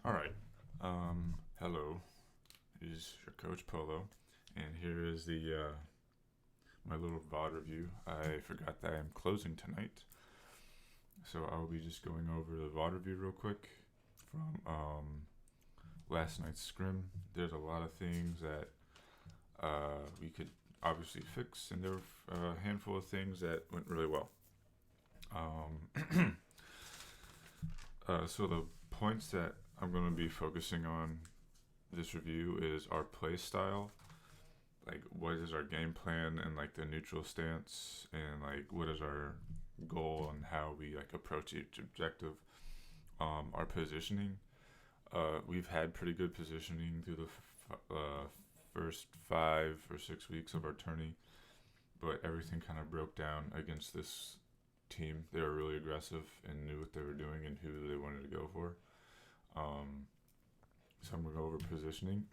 All right. Hello. This is your coach Polo, and here is the my little VOD review. I forgot that I am closing tonight, so I'll be just going over the VOD review real quick from last night's scrim. There's a lot of things that we could obviously fix, and there were a handful of things that went really well. So the points that I'm going to be focusing on this review is our play style, like what is our game plan and like the neutral stance, and like what is our goal and how we like approach each objective. Our positioning, we've had pretty good positioning through the first 5 or 6 weeks of our tourney, but everything kind of broke down against this team. They were really aggressive and knew what they were doing and who they wanted to go for. So I'm gonna go over positioning,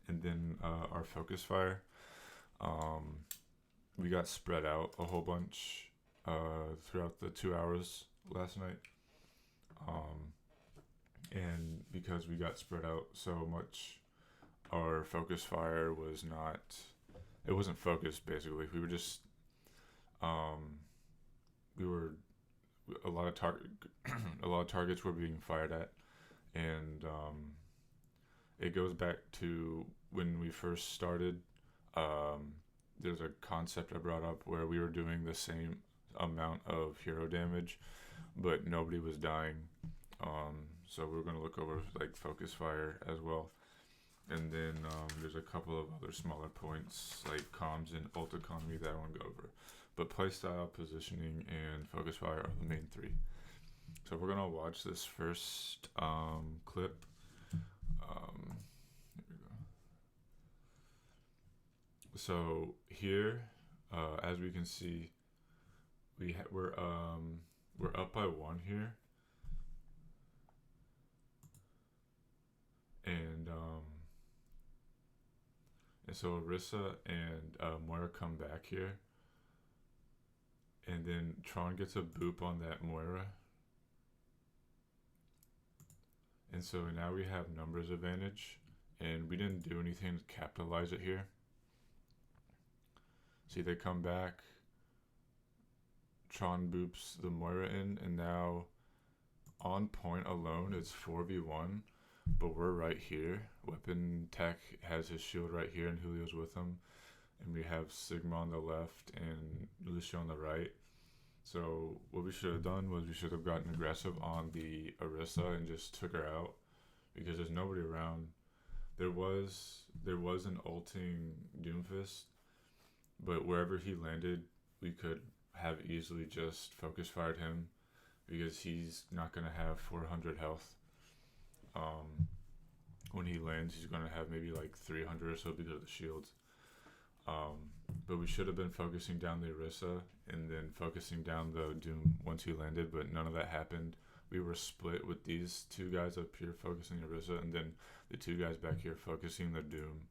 and then our focus fire. We got spread out a whole bunch throughout the 2 hours last night, and because we got spread out so much, our focus fire was not. It wasn't focused. Basically, we were just. We were a lot of a lot of targets were being fired at, and it goes back to when we first started. There's a concept I brought up where we were doing the same amount of hero damage, but nobody was dying. So we're gonna look over like focus fire as well, and then there's a couple of other smaller points like comms and ult economy that I want to go over. But playstyle, positioning, and focus fire are the main three. So we're gonna watch this first clip. Here we go. So here, as we can see, we're up by one here, and so Orisa and Moira come back here, and then Tron gets a boop on that Moira, and so now we have numbers advantage, and we didn't do anything to capitalize it here. See, they come back, Tron boops the Moira in, and now on point alone it's 4v1, but we're right here. Weapon Tech has his shield right here, and Julio's with him, and we have Sigma on the left and Lucio on the right. So what we should have done was we should have gotten aggressive on the Orisa and just took her out, because there's nobody around. There was an ulting Doomfist, but wherever he landed, we could have easily just focus fired him, because he's not gonna have 400 health. When he lands, he's gonna have maybe like 300 or so because of the shields. But we should have been focusing down the Orisa and then focusing down the Doom once he landed, but none of that happened. We were split with these two guys up here focusing Orisa, and then the two guys back here focusing the Doom,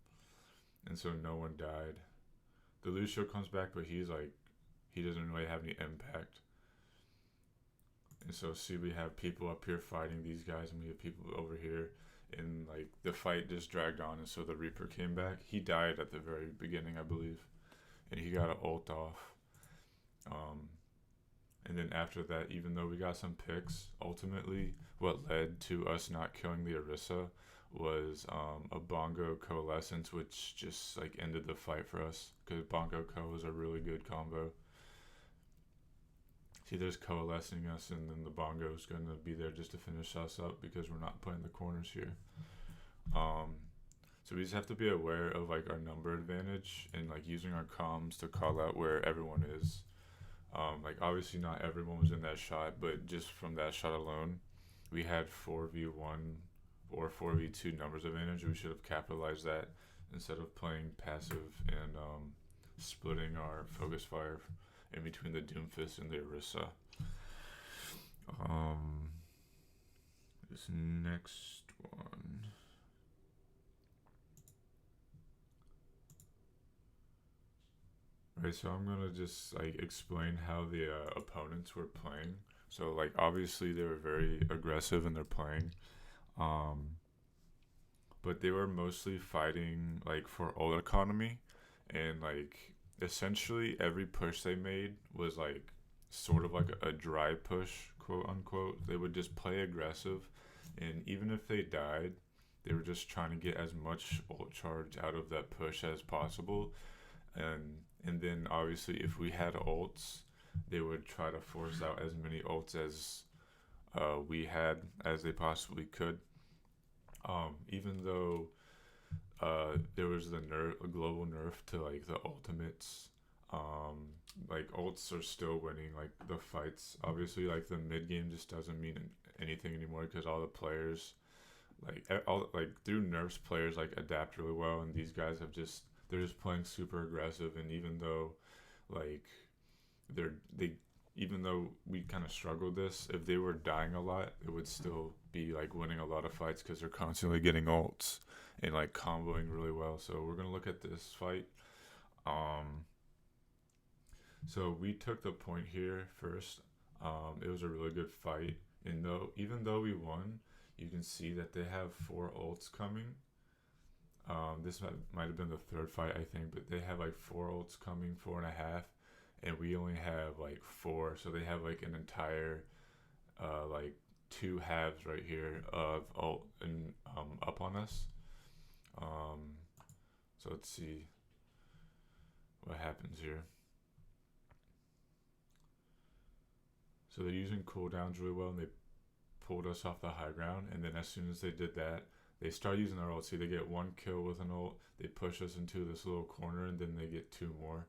and so no one died. The Lucio comes back, but he doesn't really have any impact. And so see, we have people up here fighting these guys, and we have people over here, and like the fight just dragged on, and so the Reaper came back. He died at the very beginning, I believe, and he got an ult off. And then after that, even though we got some picks, ultimately what led to us not killing the Orisa was a Bongo Coalescence, which just like ended the fight for us, because Bongo Co is a really good combo. See, there's coalescing us, and then the Bongo's going to be there just to finish us up because we're not playing the corners here. So we just have to be aware of like our number advantage and like using our comms to call out where everyone is. Like obviously not everyone was in that shot, but just from that shot alone, we had 4v1 or 4v2 numbers advantage. We should have capitalized that instead of playing passive and splitting our focus fire in between the Doomfist and the Orisa. This next one. Right, so I'm gonna just like explain how the opponents were playing. So like obviously they were very aggressive in their playing. Um, but they were mostly fighting like for ult economy, and like essentially every push they made was like sort of like a dry push, quote unquote. They would just play aggressive, and even if they died, they were just trying to get as much ult charge out of that push as possible. And then obviously if we had ults, they would try to force out as many ults as we had as they possibly could. Even though there was the a global nerf to like the ultimates. Like ults are still winning like the fights. Obviously, like the mid game just doesn't mean anything anymore because all the players, all like through nerfs, players like adapt really well, and these guys have just they're just playing super aggressive. And even though like they even though we kind of struggled this, if they were dying a lot, it would still be like winning a lot of fights because they're constantly getting ults and like comboing really well. So we're gonna look at this fight. Um, so we took the point here first. It was a really good fight, and though even though we won, you can see that they have 4 ults coming. This might have been the third fight, I think, but they have like 4 ults coming, 4.5, and we only have like 4. So they have like an entire like 2 halves right here of ult and up on us. So let's see what happens here. So they're using cooldowns really well, and they pulled us off the high ground. And then as soon as they did that, they start using their ult. See, they get 1 kill with an ult. They push us into this little corner, and then they get 2 more.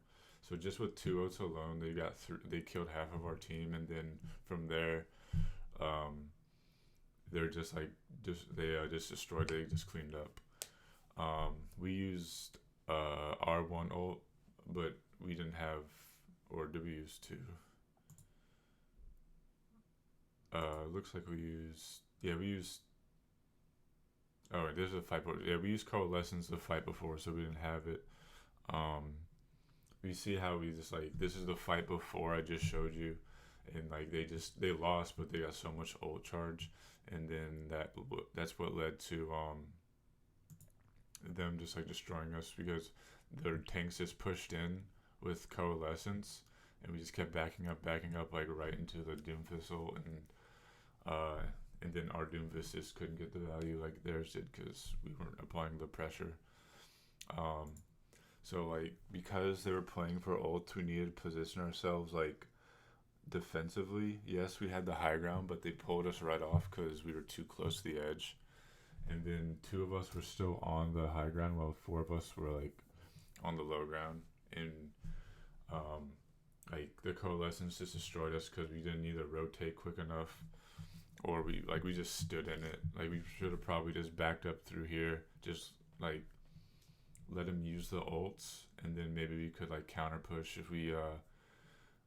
So just with 2 ults alone, they got they killed half of our team, and then from there, they're just like they just destroyed. They just cleaned up. We used R1 ult, but we didn't have, or did we use 2? Looks like we used, we used, oh, wait, there's a fight. Yeah, we used Coalescence to fight before, so we didn't have it. We see how we just like, this is the fight before I just showed you, and like they lost, but they got so much ult charge, and then that's what led to them just like destroying us because their tanks just pushed in with Coalescence, and we just kept backing up like right into the Doomfist ult, and then our Doomfist just couldn't get the value like theirs did because we weren't applying the pressure. So like because they were playing for ult, we needed to position ourselves like defensively. Yes, we had the high ground, but they pulled us right off because we were too close to the edge. And then 2 of us were still on the high ground, while 4 of us were like on the low ground. And like the Coalescence just destroyed us because we didn't either rotate quick enough, or we just stood in it. Like we should have probably just backed up through here, just like let him use the ults, and then maybe we could like counter push if we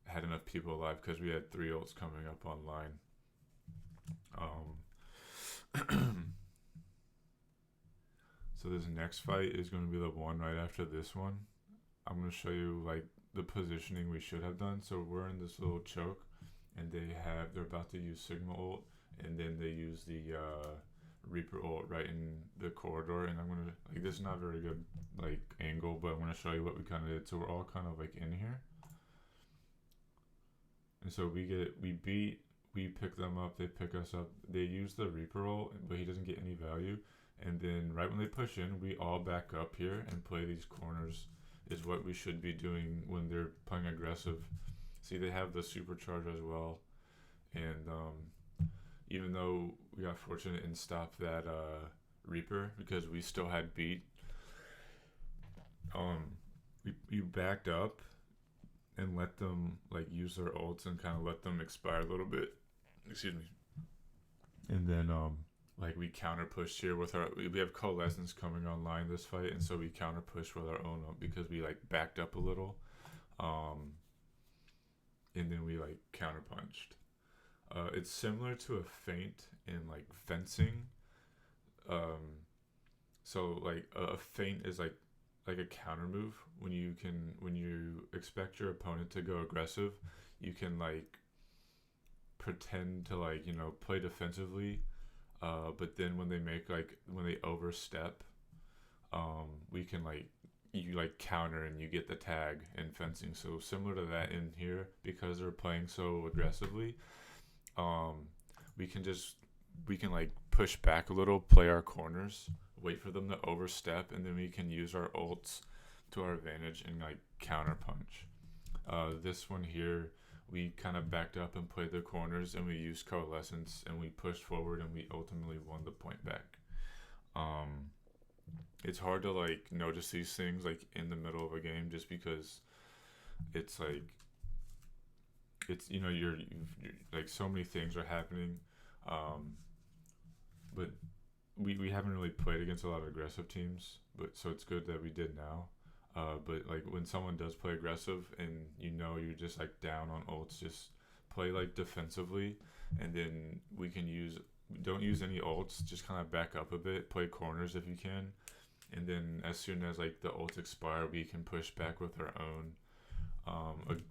had enough people alive because we had 3 ults coming up online. So this next fight is going to be the one right after this one. I'm going to show you like the positioning we should have done. So we're in this little choke, and they're about to use Sigma ult, and then they use the Reaper ult right in the corridor. And I'm going to, like, this is not a very good like angle, but I'm going to show you what we kind of did. So we're all kind of like in here, and so we pick them up, they pick us up, they use the Reaper ult, but he doesn't get any value. And then right when they push in, we all back up here and play these corners is what we should be doing when they're playing aggressive. See, they have the supercharge as well. And even though we got fortunate and stopped that Reaper because we still had beat, we backed up and let them like use their ults and kind of let them expire a little bit. Excuse me. And then like we counter pushed here with we have Coalescence coming online this fight, and so we counter pushed with our own ult because we like backed up a little, and then we like counter punched. It's similar to a feint in like fencing. So like a feint is like a counter move when you expect your opponent to go aggressive, you can like pretend to like play defensively, But then when they make like when they overstep, we can like you like counter and you get the tag in fencing. So similar to that in here, because they're playing so aggressively, um, we can just we can like push back a little, play our corners, wait for them to overstep, and then we can use our ults to our advantage and like counter punch. This one here, we kind of backed up and played the corners, and we used coalescence, and we pushed forward, and we ultimately won the point back. Um, it's hard to like notice these things like in the middle of a game, just because it's like it's you're like so many things are happening, um, but we haven't really played against a lot of aggressive teams, but so it's good that we did now. But like when someone does play aggressive and you're just like down on ults, just play like defensively, and then we can use don't use any ults, just kind of back up a bit, play corners if you can, and then as soon as like the ults expire, we can push back with our own.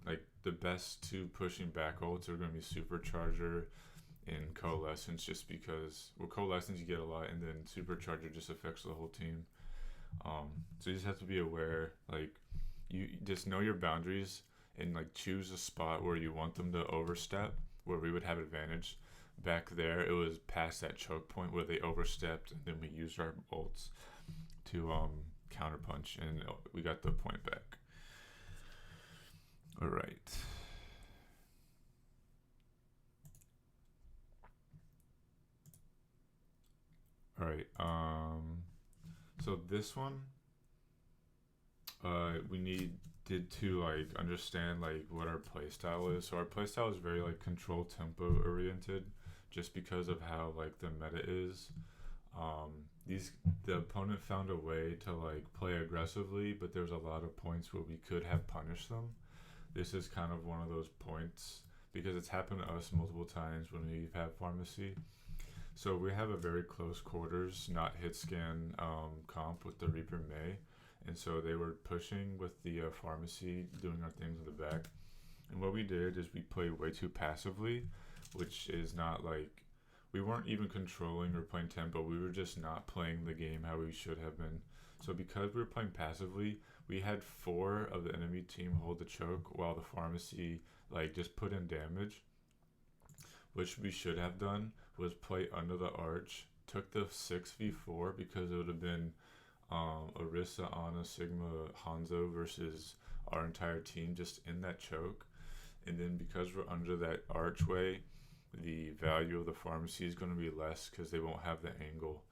Like the best two pushing back ults are going to be Supercharger and Coalescence, just because with Coalescence you get a lot, and then Supercharger just affects the whole team. So you just have to be aware, like you just know your boundaries and like choose a spot where you want them to overstep, where we would have advantage. Back there, it was past that choke point where they overstepped, and then we used our ults to counterpunch, and we got the point back. All right. All right. So this one, we needed to like understand like what our playstyle is. So our playstyle is very like control tempo oriented, just because of how like the meta is. These the opponent found a way to like play aggressively, but there's a lot of points where we could have punished them. This is kind of one of those points because it's happened to us multiple times when we've had pharmacy. So we have a very close quarters, not hit scan comp with the Reaper May, and so they were pushing with the pharmacy, doing our things in the back. And what we did is we played way too passively, which is not like we weren't even controlling or playing tempo. We were just not playing the game how we should have been. So because we were playing passively, we had 4 of the enemy team hold the choke while the pharmacy like just put in damage, which we should have done was play under the arch, took the 6v4 because it would have been Orisa, Ana, Sigma, Hanzo versus our entire team just in that choke. And then because we're under that archway, the value of the pharmacy is going to be less because they won't have the angle.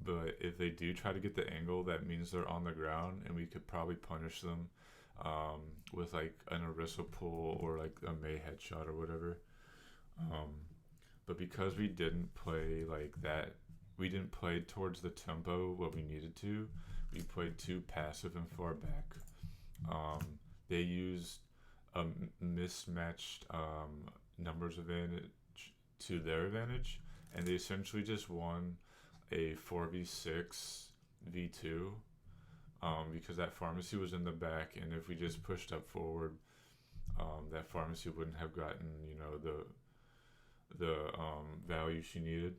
But if they do try to get the angle, that means they're on the ground, and we could probably punish them with like an Orisa pull or like a May headshot or whatever. But because we didn't play like that, we didn't play towards the tempo what we needed to. We played too passive and far back. They used a mismatched numbers advantage to their advantage, and they essentially just won a 4v6 v2 because that pharmacy was in the back, and if we just pushed up forward, that pharmacy wouldn't have gotten the value she needed.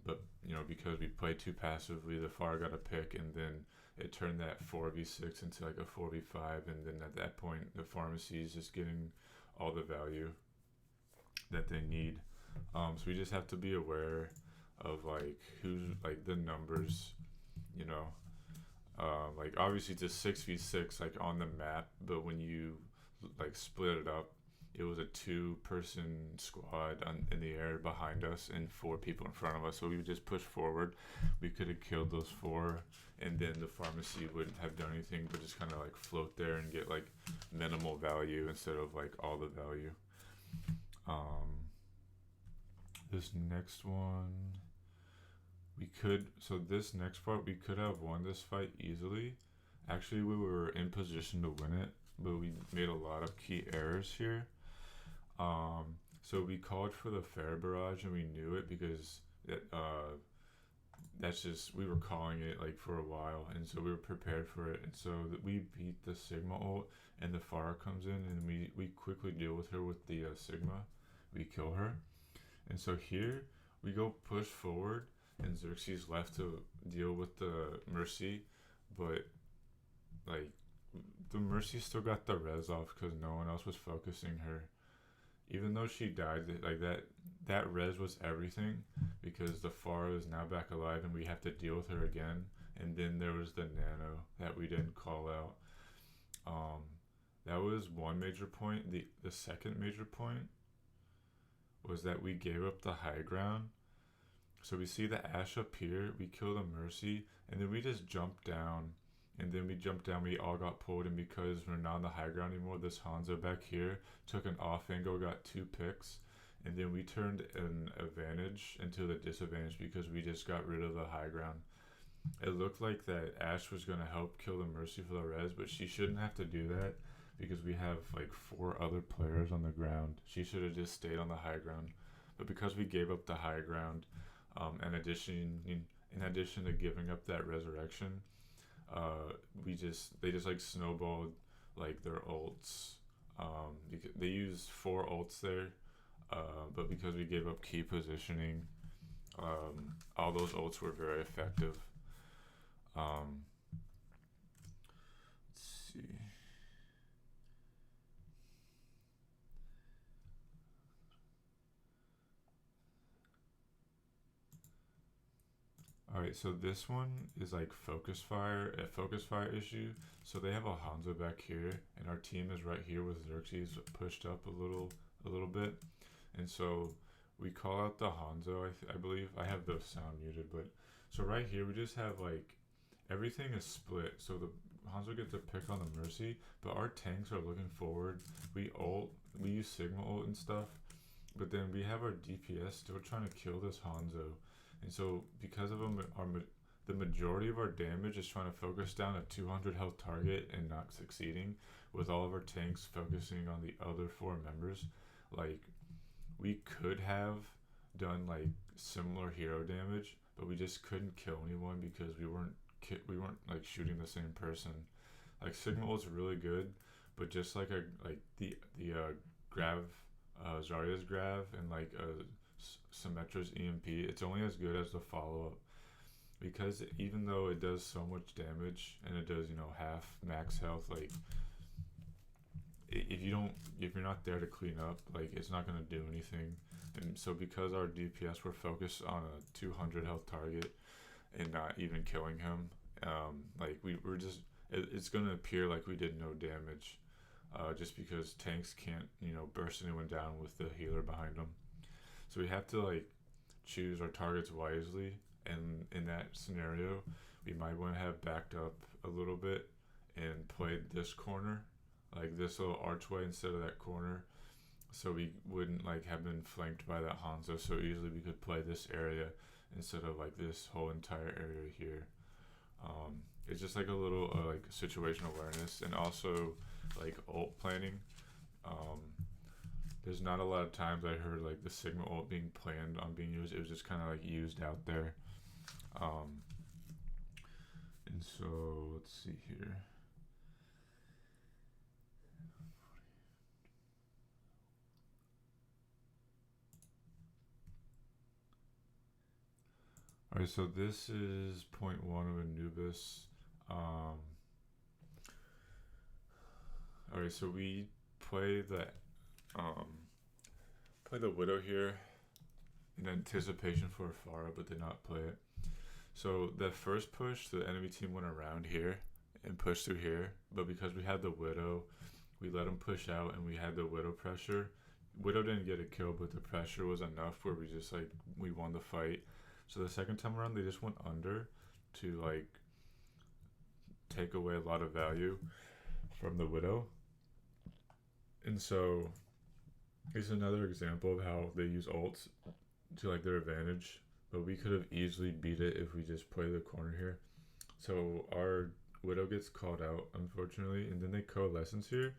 But because we played too passively, the FAR got a pick, and then it turned that 4v6 into like a 4v5, and then at that point the pharmacy is just getting all the value that they need. So we just have to be aware of like who's like the numbers, like obviously it's a 6v6 like on the map, but when you like split it up, it was a 2-person squad in the air behind us and 4 people in front of us. So we would just push forward. We could have killed those 4, and then the pharmacy wouldn't have done anything but just kind of like float there and get like minimal value instead of like all the value. This next one, this next part, we could have won this fight easily. Actually, we were in position to win it, but we made a lot of key errors here. So we called for the fair barrage, and we knew it because that's just we were calling it like for a while, and so we were prepared for it. And so we beat the Sigma ult, and the Pharah comes in, and we quickly deal with her with the Sigma. We kill her, and so here we go push forward, and Xerxes left to deal with the Mercy, but like the Mercy still got the res off because no one else was focusing her. Even though she died, like that res was everything because the Pharah is now back alive and we have to deal with her again. And then there was the nano that we didn't call out. That was one major point. The second major point was that we gave up the high ground. So we see the Ash up here, we kill the Mercy, and then we just jumped down. And then we jumped down, we all got pulled, and because we're not on the high ground anymore, this Hanzo back here took an off angle, got 2 picks, and then we turned an advantage into the disadvantage because we just got rid of the high ground. It looked like that Ash was going to help kill the Mercy for the res, but she shouldn't have to do that because we have like 4 other players on the ground. She should have just stayed on the high ground. But because we gave up the high ground, in addition to giving up that resurrection, they just like snowballed like their ults. They used 4 ults there, but because we gave up key positioning, all those ults were very effective. Let's see. Alright, so this one is like a focus fire issue. So they have a Hanzo back here, and our team is right here with Xerxes pushed up a little bit. And so we call out the Hanzo, I believe. I have the sound muted, but so right here we just have like everything is split. So the Hanzo gets a pick on the Mercy, but our tanks are looking forward. We use Sigma ult and stuff, but then we have our DPS still trying to kill this Hanzo. And so because of the majority of our damage is trying to focus down a 200 health target and not succeeding, with all of our tanks focusing on the other 4 members, like we could have done like similar hero damage, but we just couldn't kill anyone because we weren't like shooting the same person. Like Sigma ult's really good, but just like the Grav, Zarya's Grav, and like Symmetra's EMP, it's only as good as the follow-up, because even though it does so much damage and it does half max health, like if you're not there to clean up, like it's not going to do anything. And so because our DPS were focused on a 200 health target and not even killing him, like we're just it's going to appear like we did no damage, just because tanks can't burst anyone down with the healer behind them. So we have to like choose our targets wisely, and in that scenario we might want to have backed up a little bit and played this corner, like this little archway instead of that corner, so we wouldn't like have been flanked by that Hanzo so easily. We could play this area instead of like this whole entire area here. It's just like a little like situational awareness, and also like ult planning. There's not a lot of times I heard like the Sigma ult being planned on being used. It was just kind of like used out there. And so let's see here. Alright, so this is point 1 of Anubis. Alright, so we play the Widow here in anticipation for a Pharah, but did not play it. So that first push, the enemy team went around here and pushed through here, but because we had the Widow, we let them push out, and we had the Widow pressure. Widow didn't get a kill, but the pressure was enough where we won the fight. So the second time around, they just went under to like take away a lot of value from the Widow. And so here's another example of how they use ults to like their advantage, but we could have easily beat it if we just play the corner here. So our Widow gets called out, unfortunately, and then they coalescence here,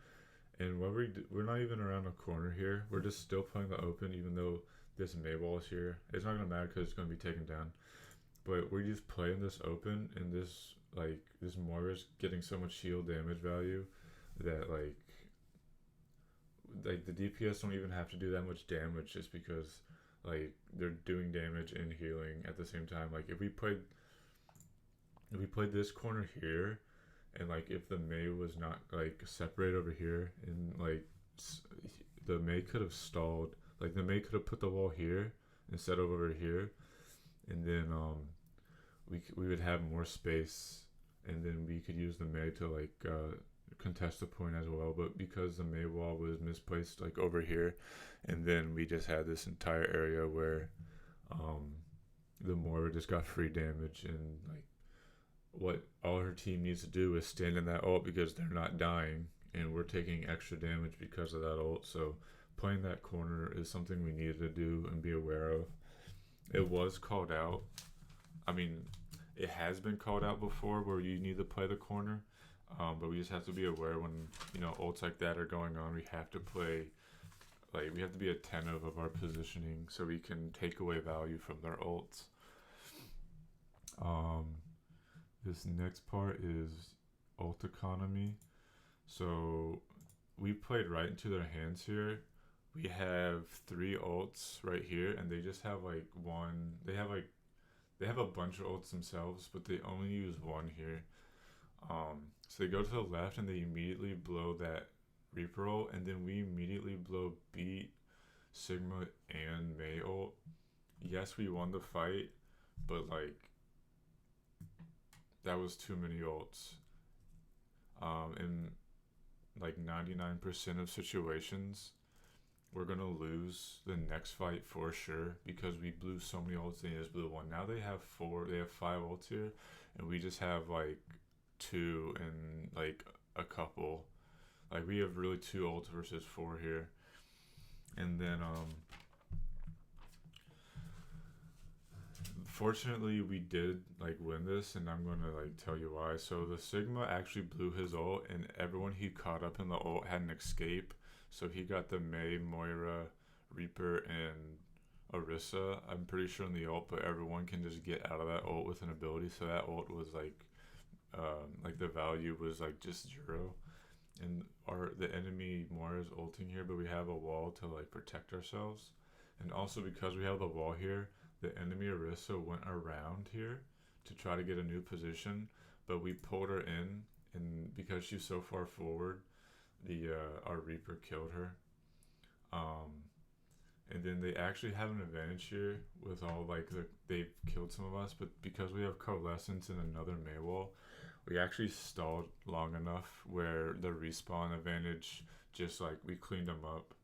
and we're not even around a corner here. We're just still playing the open, even though this Mayball is here. It's not gonna matter because it's gonna be taken down, but we're just playing this open, and this Moira's getting so much shield damage value that like the DPS don't even have to do that much damage, just because like they're doing damage and healing at the same time. Like if we played this corner here, and like if the Mei was not like separate over here, and like the Mei could have stalled. Like the Mei could have put the wall here instead of over here, and then we would have more space, and then we could use the Mei to like contest the point as well. But because the Mei wall was misplaced like over here, and then we just had this entire area where the Moira just got free damage, and like what all her team needs to do is stand in that ult because they're not dying, and we're taking extra damage because of that ult. So playing that corner is something we needed to do and be aware of. It was called out. I mean, it has been called out before where you need to play the corner, but we just have to be aware when ults like that are going on. We have to play, like we have to be attentive of our positioning so we can take away value from their ults. This next part is ult economy. So we played right into their hands here. We have 3 ults right here, and they just have like one. They have a bunch of ults themselves, but they only use one here. So they go to the left and they immediately blow that Reaper ult, and then we immediately blow Beat, Sigma, and Mei ult. Yes, we won the fight, but like that was too many ults. In like 99% of situations, we're gonna lose the next fight for sure because we blew so many ults and they just blew one. Now they have 5 ults here, and we just have like 2 and like a couple. Like we have really 2 ults versus 4 here, and then fortunately we did like win this, and I'm gonna like tell you why. So the Sigma actually blew his ult, and everyone he caught up in the ult had an escape. So he got the Mei, Moira, Reaper, and Orisa, I'm pretty sure, in the ult, but everyone can just get out of that ult with an ability. So that ult was like the value was like just 0. And the enemy Moira's ulting here, but we have a wall to like protect ourselves. And also because we have the wall here, the enemy Orisa went around here to try to get a new position, but we pulled her in, and because she's so far forward, our Reaper killed her. And then they actually have an advantage here with all like they've killed some of us, but because we have Coalescence and another Mei wall, we actually stalled long enough where the respawn advantage just like we cleaned them up.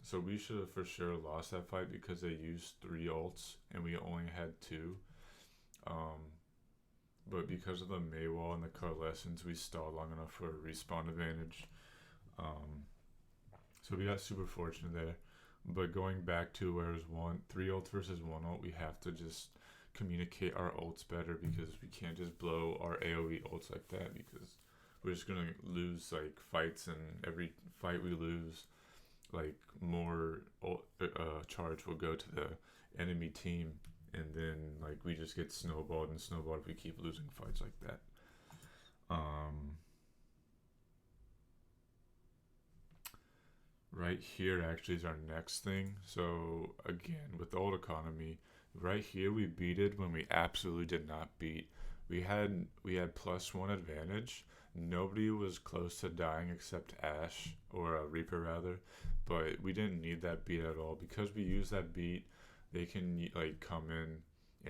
So we should have for sure lost that fight because they used 3 ults and we only had 2. But because of the Mei wall and the Coalescence, we stalled long enough for a respawn advantage. So we got super fortunate there. But going back to where it was 3 ults versus 1 ult, we have to just communicate our ults better because we can't just blow our AoE ults like that because we're just gonna lose like fights, and every fight we lose, like more charge will go to the enemy team, and then like we just get snowballed and snowballed if we keep losing fights like that. Right here actually is our next thing. So again, with the ult economy, right here we beat it when we absolutely did not beat. We had +1 advantage. Nobody was close to dying except Ashe, or Reaper rather, but we didn't need that beat at all because we used that beat. They can like come in,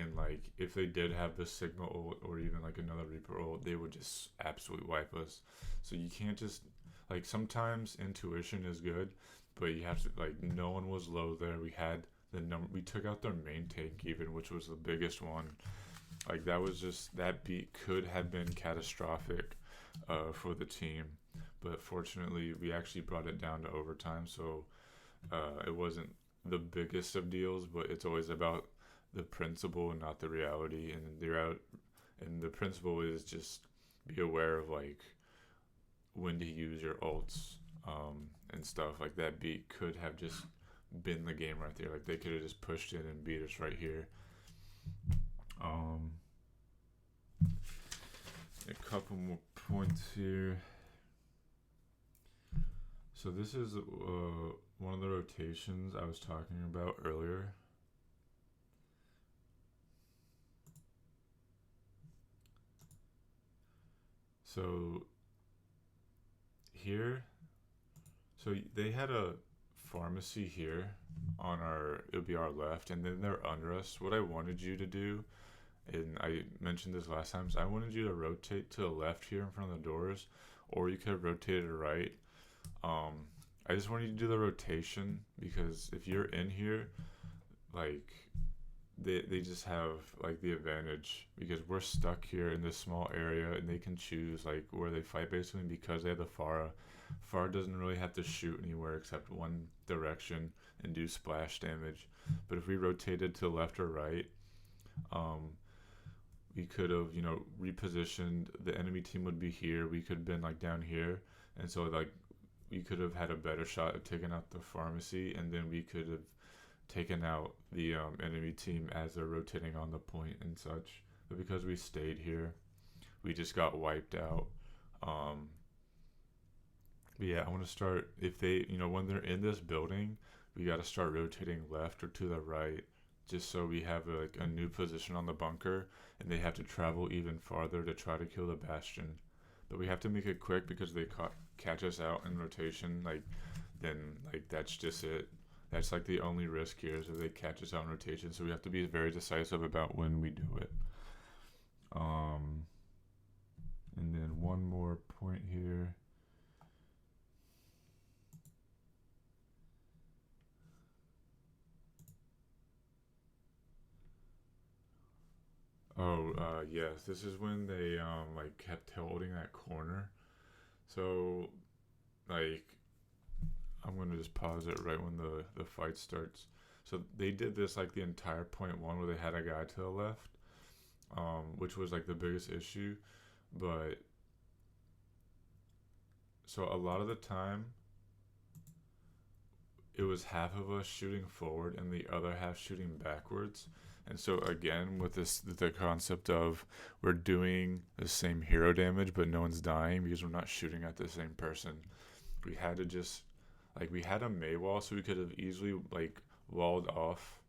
and like if they did have the Sigma ult or even like another Reaper ult, they would just absolutely wipe us. So you can't just like, sometimes intuition is good, but you have to like, no one was low there. We had the number, we took out their main tank even, which was the biggest one. Like that was just, that beat could have been catastrophic for the team, but fortunately we actually brought it down to overtime, so it wasn't the biggest of deals, but it's always about the principle and not the reality. And the principle is just be aware of like when to use your ults and stuff. Like that beat could have just been the game right there. Like they could have just pushed in and beat us right here. A couple more points here. So this is one of the rotations I was talking about earlier. So here, so they had a pharmacy here on our, it would be our left, and then they're under us. What I wanted you to do, and I mentioned this last time, is I wanted you to rotate to the left here in front of the doors, or you could have rotated right. I just wanted you to do the rotation because if you're in here, like they just have like the advantage because we're stuck here in this small area and they can choose like where they fight basically because they have the Pharah. Pharah doesn't really have to shoot anywhere except one direction and do splash damage. But if we rotated to left or right, um, we could have, you know, repositioned. The enemy team would be here. We could have been like down here, and so like we could have had a better shot at taking out the pharmacy, and then we could have taken out the enemy team as they're rotating on the point and such. But because we stayed here, we just got wiped out. But yeah, I want to start if they, you know, when they're in this building, we got to start rotating left or to the right, just so we have like a new position on the bunker, and they have to travel even farther to try to kill the bastion. But we have to make it quick because they catch us out in rotation. Like then, like that's just it. That's like the only risk here is that they catch us out in rotation. So we have to be very decisive about when we do it. And then one more point here. Oh, yes. This is when they like kept holding that corner. So like I'm gonna just pause it right when the fight starts. So they did this like the entire point one where they had a guy to the left, which was like the biggest issue. But so a lot of the time it was half of us shooting forward and the other half shooting backwards. And so again, with this, the concept of we're doing the same hero damage, but no one's dying because we're not shooting at the same person. We had to just like we had a May wall, so we could have easily like walled off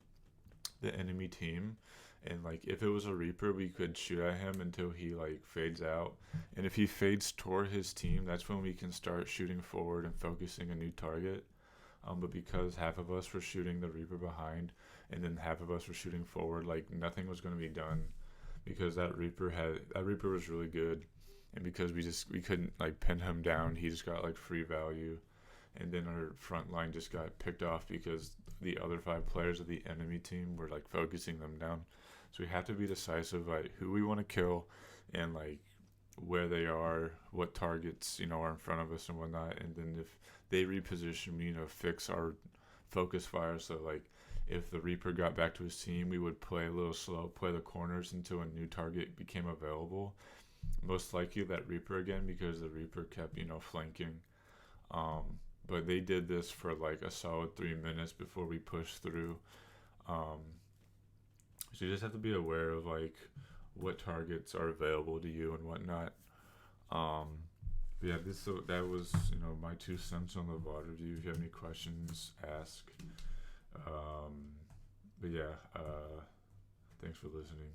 the enemy team. And like if it was a Reaper, we could shoot at him until he like fades out. And if he fades toward his team, that's when we can start shooting forward and focusing a new target. But because half of us were shooting the Reaper behind, and then half of us were shooting forward, like nothing was going to be done, because that Reaper was really good, and because we couldn't like pin him down, he just got like free value, and then our front line just got picked off because the other 5 players of the enemy team were like focusing them down. So we have to be decisive like who we want to kill, and like where they are, what targets are in front of us and whatnot, and then if they reposition, fix our focus fire. So like if the Reaper got back to his team, we would play a little slow, play the corners until a new target became available. Most likely that Reaper again because the Reaper kept flanking. But they did this for like a solid 3 minutes before we pushed through. So you just have to be aware of like what targets are available to you and whatnot. But yeah, that was my 2 cents on the VOD review. If you have any questions, ask. But yeah, thanks for listening.